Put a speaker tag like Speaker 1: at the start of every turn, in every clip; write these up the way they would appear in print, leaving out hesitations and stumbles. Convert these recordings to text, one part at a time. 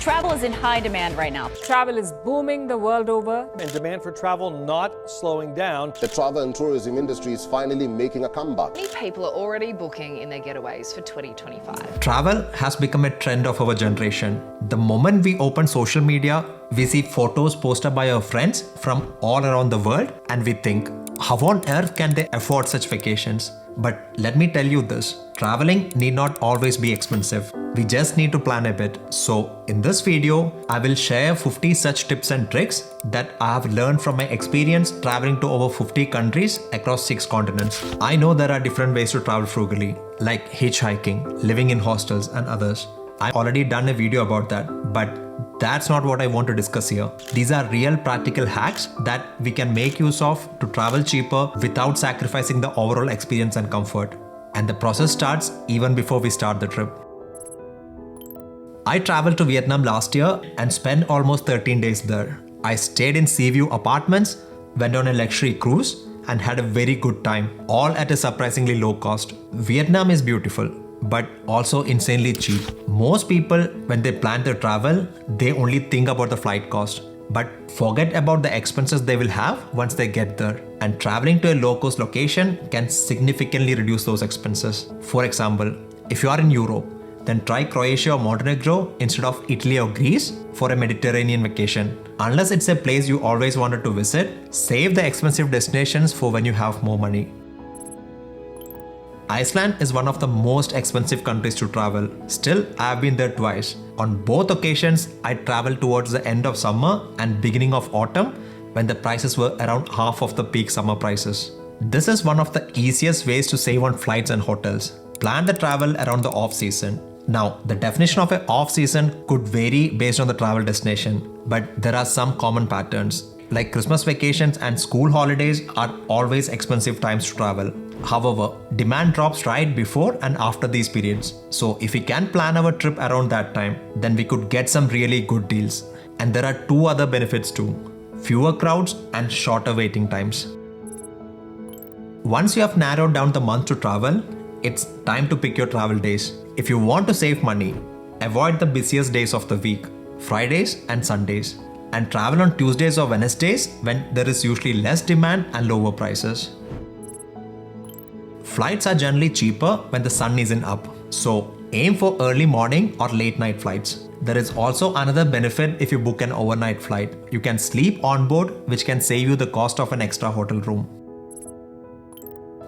Speaker 1: Travel is in high demand right now.
Speaker 2: Travel is booming the world over.
Speaker 3: And demand for travel not slowing down.
Speaker 4: The travel and tourism industry is finally making a comeback.
Speaker 5: Many people are already booking in their getaways for 2025.
Speaker 6: Travel has become a trend of our generation. The moment we open social media, we see photos posted by our friends from all around the world and we think, how on earth can they afford such vacations? But let me tell you this, traveling need not always be expensive. We just need to plan a bit. So in this video, I will share 50 such tips and tricks that I have learned from my experience traveling to over 50 countries across 6 continents. I know there are different ways to travel frugally, like hitchhiking, living in hostels and others. I've already done a video about that, but that's not what I want to discuss here. These are real practical hacks that we can make use of to travel cheaper without sacrificing the overall experience and comfort. And the process starts even before we start the trip. I traveled to Vietnam last year and spent almost 13 days there. I stayed in sea view apartments, went on a luxury cruise, and had a very good time, all at a surprisingly low cost. Vietnam is beautiful, but also insanely cheap. Most people, when they plan their travel, they only think about the flight cost, but forget about the expenses they will have once they get there. And traveling to a low-cost location can significantly reduce those expenses. For example, if you are in Europe, then try Croatia or Montenegro instead of Italy or Greece for a Mediterranean vacation. Unless it's a place you always wanted to visit, save the expensive destinations for when you have more money. Iceland is one of the most expensive countries to travel. Still, I have been there twice. On both occasions, I traveled towards the end of summer and beginning of autumn when the prices were around half of the peak summer prices. This is one of the easiest ways to save on flights and hotels. Plan the travel around the off-season. Now, the definition of an off-season could vary based on the travel destination, but there are some common patterns. Like Christmas vacations and school holidays are always expensive times to travel. However, demand drops right before and after these periods. So if we can plan our trip around that time, then we could get some really good deals. And there are 2 other benefits too: fewer crowds and shorter waiting times. Once you have narrowed down the month to travel, it's time to pick your travel days. If you want to save money, avoid the busiest days of the week, Fridays and Sundays, and travel on Tuesdays or Wednesdays when there is usually less demand and lower prices. Flights are generally cheaper when the sun isn't up, so aim for early morning or late night flights. There is also another benefit if you book an overnight flight. You can sleep on board, which can save you the cost of an extra hotel room.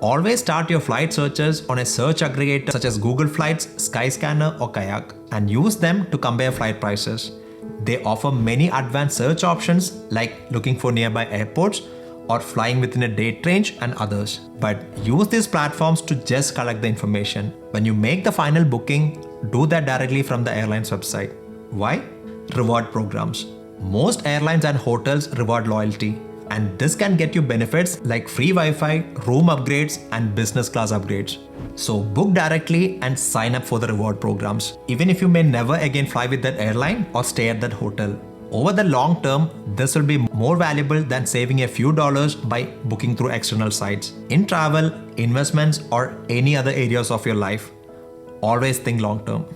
Speaker 6: Always start your flight searches on a search aggregator such as Google Flights, Skyscanner or Kayak and use them to compare flight prices. They offer many advanced search options like looking for nearby airports or flying within a date range and others. But use these platforms to just collect the information. When you make the final booking, do that directly from the airline's website. Why? Reward programs. Most airlines and hotels reward loyalty. And this can get you benefits like free Wi-Fi, room upgrades, and business class upgrades. So book directly and sign up for the reward programs, even if you may never again fly with that airline or stay at that hotel. Over the long term, this will be more valuable than saving a few dollars by booking through external sites. In travel, investments, or any other areas of your life, always think long term.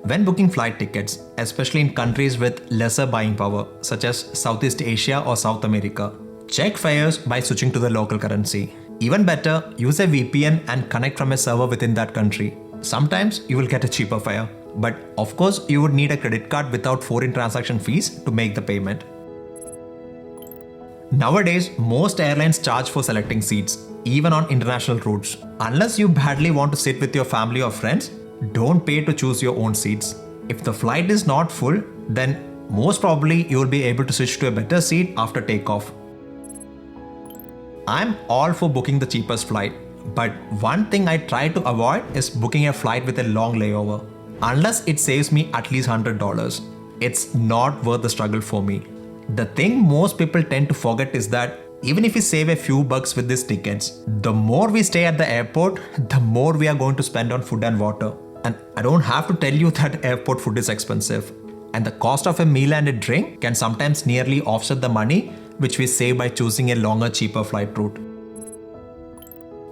Speaker 6: When booking flight tickets, especially in countries with lesser buying power, such as Southeast Asia or South America, check fares by switching to the local currency. Even better, use a VPN and connect from a server within that country. Sometimes you will get a cheaper fare, but of course you would need a credit card without foreign transaction fees to make the payment. Nowadays, most airlines charge for selecting seats, even on international routes. Unless you badly want to sit with your family or friends, don't pay to choose your own seats. If the flight is not full, then most probably you will be able to switch to a better seat after takeoff. I'm all for booking the cheapest flight, but one thing I try to avoid is booking a flight with a long layover. Unless it saves me at least $100, it's not worth the struggle for me. The thing most people tend to forget is that even if we save a few bucks with these tickets, the more we stay at the airport, the more we are going to spend on food and water. And I don't have to tell you that airport food is expensive. And the cost of a meal and a drink can sometimes nearly offset the money which we save by choosing a longer, cheaper flight route.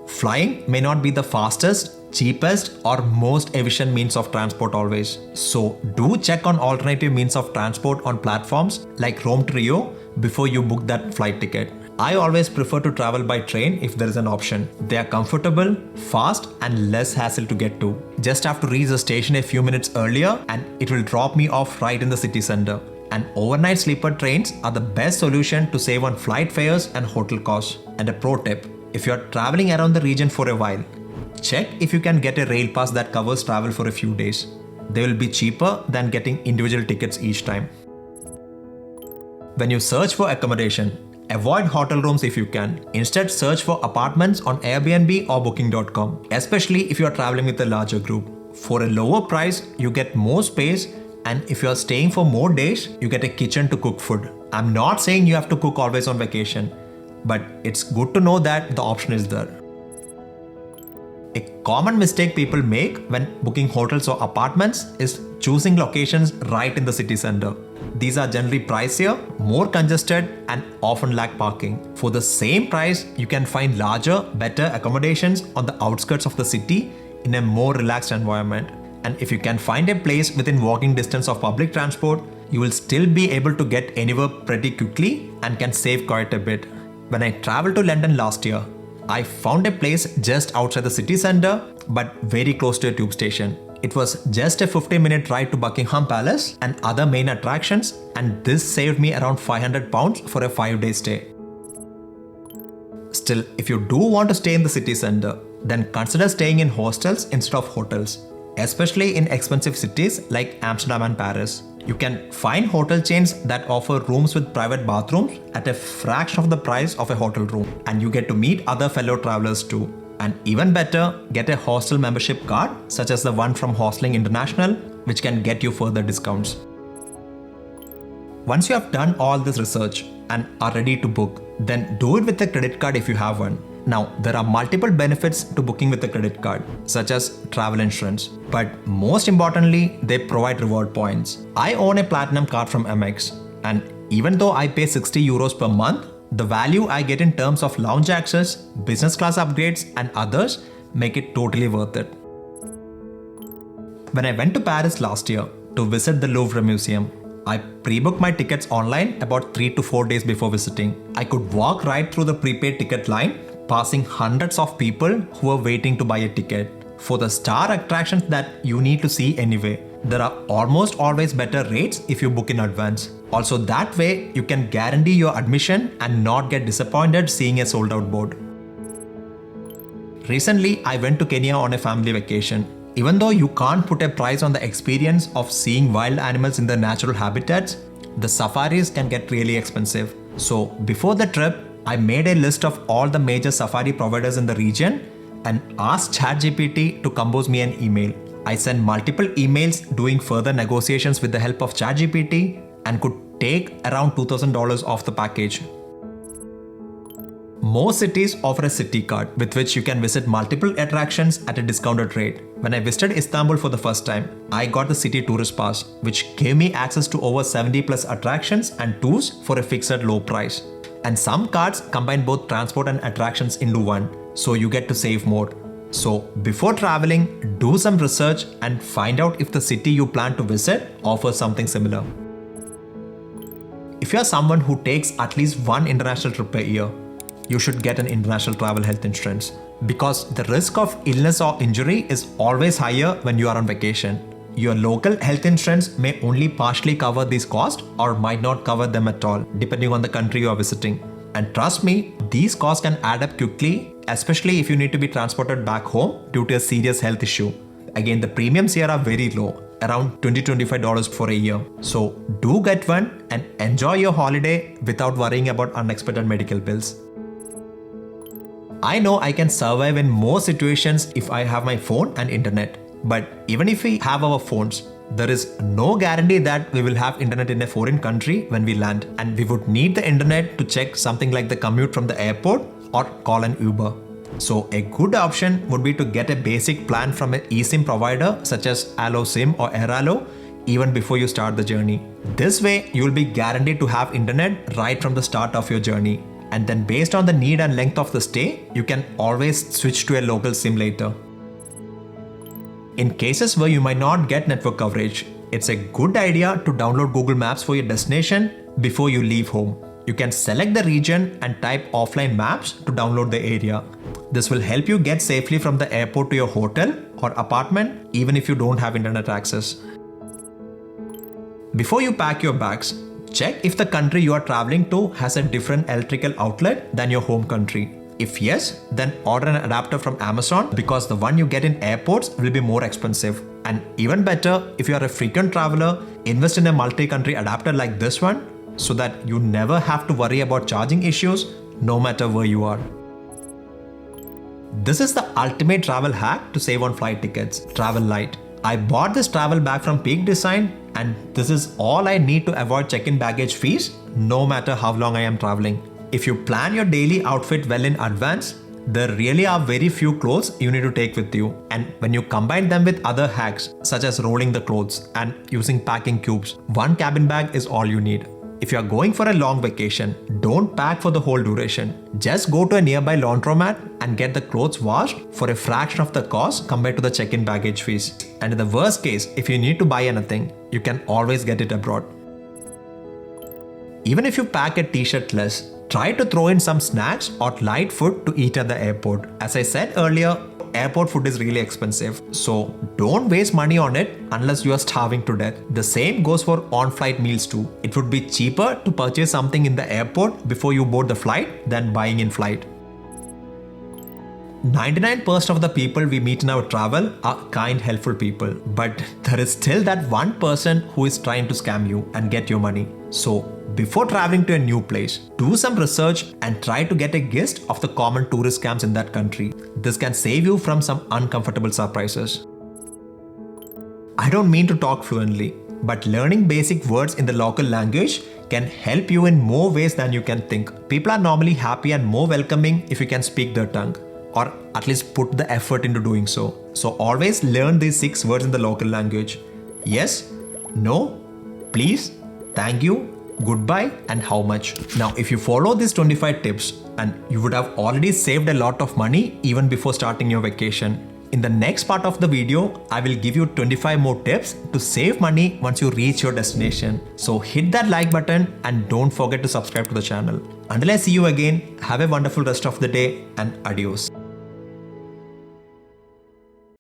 Speaker 6: Flying may not be the fastest cheapest or most efficient means of transport always. So do check on alternative means of transport on platforms like Rome to Rio before you book that flight ticket. I always prefer to travel by train if there is an option. They are comfortable, fast and less hassle to get to. Just have to reach the station a few minutes earlier and it will drop me off right in the city center. And overnight sleeper trains are the best solution to save on flight fares and hotel costs. And a pro tip, if you are traveling around the region for a while, check if you can get a rail pass that covers travel for a few days. They will be cheaper than getting individual tickets each time. When you search for accommodation, avoid hotel rooms if you can. Instead, search for apartments on Airbnb or Booking.com, especially if you are traveling with a larger group. For a lower price, you get more space, and if you are staying for more days, you get a kitchen to cook food. I'm not saying you have to cook always on vacation, but it's good to know that the option is there. A common mistake people make when booking hotels or apartments is choosing locations right in the city center. These are generally pricier, more congested, and often lack parking. For the same price, you can find larger, better accommodations on the outskirts of the city in a more relaxed environment. And if you can find a place within walking distance of public transport, you will still be able to get anywhere pretty quickly and can save quite a bit. When I traveled to London last year, I found a place just outside the city center, but very close to a tube station. It was just a 15-minute ride to Buckingham Palace and other main attractions, and this saved me around £500 for a 5-day stay. Still, if you do want to stay in the city center, then consider staying in hostels instead of hotels, especially in expensive cities like Amsterdam and Paris. You can find hotel chains that offer rooms with private bathrooms at a fraction of the price of a hotel room, and you get to meet other fellow travelers too. And even better, get a hostel membership card such as the one from Hosteling International, which can get you further discounts. Once you have done all this research and are ready to book, then do it with a credit card if you have one. Now, there are multiple benefits to booking with a credit card, such as travel insurance. But most importantly, they provide reward points. I own a platinum card from Amex, and even though I pay €60 per month, the value I get in terms of lounge access, business class upgrades, and others make it totally worth it. When I went to Paris last year to visit the Louvre Museum, I pre-booked my tickets online about 3 to 4 days before visiting. I could walk right through the prepaid ticket line, passing hundreds of people who were waiting to buy a ticket. For the star attractions that you need to see anyway, there are almost always better rates if you book in advance. Also, that way you can guarantee your admission and not get disappointed seeing a sold out board. Recently, I went to Kenya on a family vacation. Even though you can't put a price on the experience of seeing wild animals in their natural habitats, the safaris can get really expensive. So before the trip, I made a list of all the major safari providers in the region and asked ChatGPT to compose me an email. I sent multiple emails doing further negotiations with the help of ChatGPT and could take around $2,000 off the package. Most cities offer a city card with which you can visit multiple attractions at a discounted rate. When I visited Istanbul for the first time, I got the city tourist pass, which gave me access to over 70 plus attractions and tours for a fixed low price. And some cards combine both transport and attractions into one, so you get to save more. So before traveling, do some research and find out if the city you plan to visit offers something similar. If you are someone who takes at least one international trip a year, you should get an international travel health insurance, because the risk of illness or injury is always higher when you are on vacation. Your local health insurance may only partially cover these costs or might not cover them at all, depending on the country you are visiting. And trust me, these costs can add up quickly, especially if you need to be transported back home due to a serious health issue. Again, the premiums here are very low, around $20-25 for a year. So do get one and enjoy your holiday without worrying about unexpected medical bills. I know I can survive in most situations if I have my phone and internet. But even if we have our phones, there is no guarantee that we will have internet in a foreign country when we land, and we would need the internet to check something like the commute from the airport or call an Uber. So a good option would be to get a basic plan from an eSIM provider such as AlloSIM or Airalo even before you start the journey. This way, you will be guaranteed to have internet right from the start of your journey. And then based on the need and length of the stay, you can always switch to a local SIM later. In cases where you might not get network coverage, it's a good idea to download Google Maps for your destination before you leave home. You can select the region and type offline maps to download the area. This will help you get safely from the airport to your hotel or apartment even if you don't have internet access. Before you pack your bags, check if the country you are traveling to has a different electrical outlet than your home country. If yes, then order an adapter from Amazon because the one you get in airports will be more expensive. And even better, if you are a frequent traveler, invest in a multi-country adapter like this one so that you never have to worry about charging issues no matter where you are. This is the ultimate travel hack to save on flight tickets, Travel Light. I bought this travel bag from Peak Design and this is all I need to avoid check-in baggage fees no matter how long I am traveling. If you plan your daily outfit well in advance, there really are very few clothes you need to take with you. And when you combine them with other hacks such as rolling the clothes and using packing cubes, one cabin bag is all you need. If you are going for a long vacation, don't pack for the whole duration. Just go to a nearby laundromat and get the clothes washed for a fraction of the cost compared to the check-in baggage fees. And in the worst case, if you need to buy anything, you can always get it abroad. Even if you pack a t-shirt less, try to throw in some snacks or light food to eat at the airport. As I said earlier, airport food is really expensive, so don't waste money on it unless you are starving to death. The same goes for on-flight meals too. It would be cheaper to purchase something in the airport before you board the flight than buying in flight. 99% of the people we meet in our travel are kind, helpful people, but there is still that 1% who is trying to scam you and get your money. So before traveling to a new place, do some research and try to get a gist of the common tourist scams in that country. This can save you from some uncomfortable surprises. I don't mean to talk fluently, but learning basic words in the local language can help you in more ways than you can think. People are normally happy and more welcoming if you can speak their tongue, or at least put the effort into doing so. So always learn these 6 words in the local language. Yes, no, please, thank you, goodbye, and how much. Now, if you follow these 25 tips, and you would have already saved a lot of money even before starting your vacation. In the next part of the video, I will give you 25 more tips to save money once you reach your destination. So hit that like button and don't forget to subscribe to the channel. Until I see you again, have a wonderful rest of the day and adios.